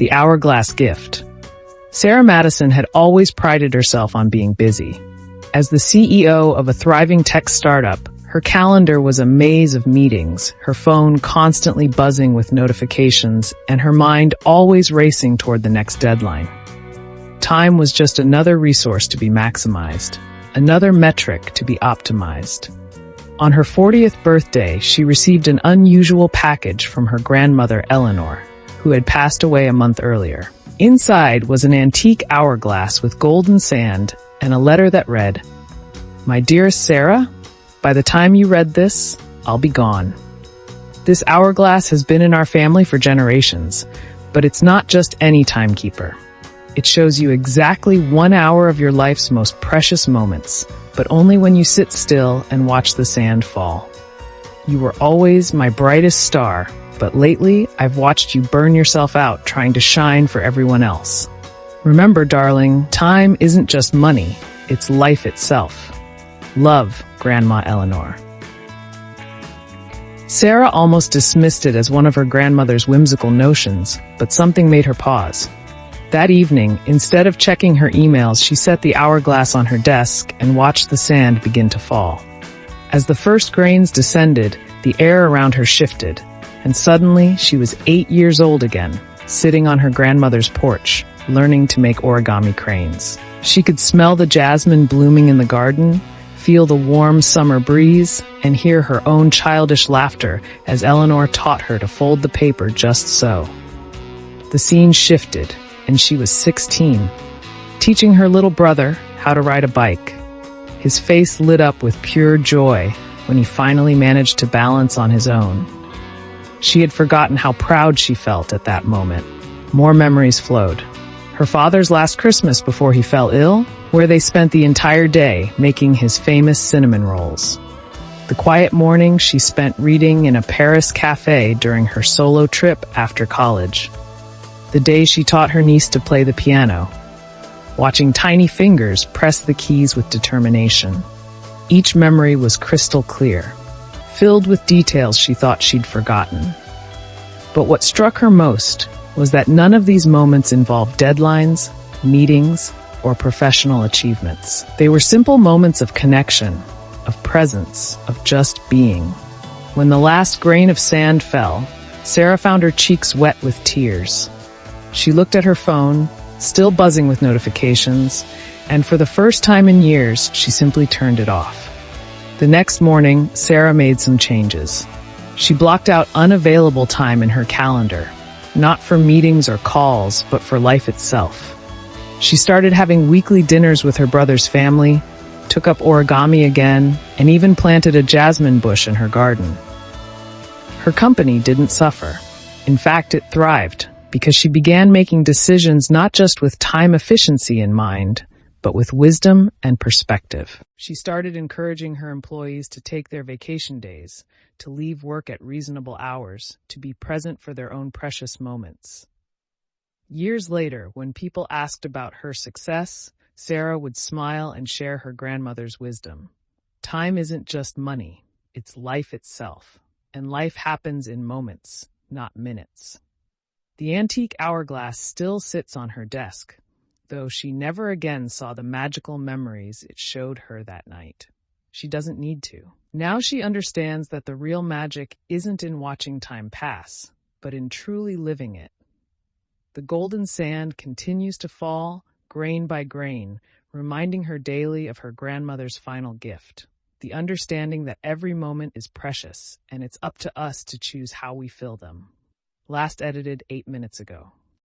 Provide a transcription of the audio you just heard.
The hourglass gift. Sarah Madison had always prided herself on being busy. As the CEO of a thriving tech startup, her calendar was a maze of meetings, her phone constantly buzzing with notifications, and her mind always racing toward the next deadline. Time was just another resource to be maximized, another metric to be optimized. On her 40th birthday, she received an unusual package from her grandmother, Eleanor, who had passed away a month earlier. Inside was an antique hourglass with golden sand and a letter that read, "My dearest Sarah, by the time you read this, I'll be gone." This hourglass has been in our family for generations, but it's not just any timekeeper. It shows you exactly 1 hour of your life's most precious moments, but only when you sit still and watch the sand fall. You were always my brightest star, but lately I've watched you burn yourself out trying to shine for everyone else. Remember, darling, time isn't just money, it's life itself. Love, Grandma Eleanor. Sarah almost dismissed it as one of her grandmother's whimsical notions, but something made her pause. That evening, instead of checking her emails, she set the hourglass on her desk and watched the sand begin to fall. As the first grains descended, the air around her shifted, and suddenly she was 8 years old again, sitting on her grandmother's porch, learning to make origami cranes. She could smell the jasmine blooming in the garden, feel the warm summer breeze, and hear her own childish laughter as Eleanor taught her to fold the paper just so. The scene shifted, and she was 16, teaching her little brother how to ride a bike. His face lit up with pure joy when he finally managed to balance on his own. She had forgotten how proud she felt at that moment. More memories flowed. Her father's last Christmas before he fell ill, where they spent the entire day making his famous cinnamon rolls. The quiet morning she spent reading in a Paris cafe during her solo trip after college. The day she taught her niece to play the piano, watching tiny fingers press the keys with determination. Each memory was crystal clear, filled with details she thought she'd forgotten. But what struck her most was that none of these moments involved deadlines, meetings, or professional achievements. They were simple moments of connection, of presence, of just being. When the last grain of sand fell, Sarah found her cheeks wet with tears. She looked at her phone, still buzzing with notifications, and for the first time in years, she simply turned it off. The next morning, Sarah made some changes. She blocked out unavailable time in her calendar, not for meetings or calls, but for life itself. She started having weekly dinners with her brother's family, took up origami again, and even planted a jasmine bush in her garden. Her company didn't suffer. In fact, it thrived, because she began making decisions not just with time efficiency in mind, but with wisdom and perspective. She started encouraging her employees to take their vacation days, to leave work at reasonable hours, to be present for their own precious moments. Years later, when people asked about her success, Sarah would smile and share her grandmother's wisdom. Time isn't just money, it's life itself, and life happens in moments, not minutes. The antique hourglass still sits on her desk, though she never again saw the magical memories it showed her that night. She doesn't need to. Now she understands that the real magic isn't in watching time pass, but in truly living it. The golden sand continues to fall, grain by grain, reminding her daily of her grandmother's final gift, the understanding that every moment is precious, and it's up to us to choose how we fill them. Last edited 8 minutes ago.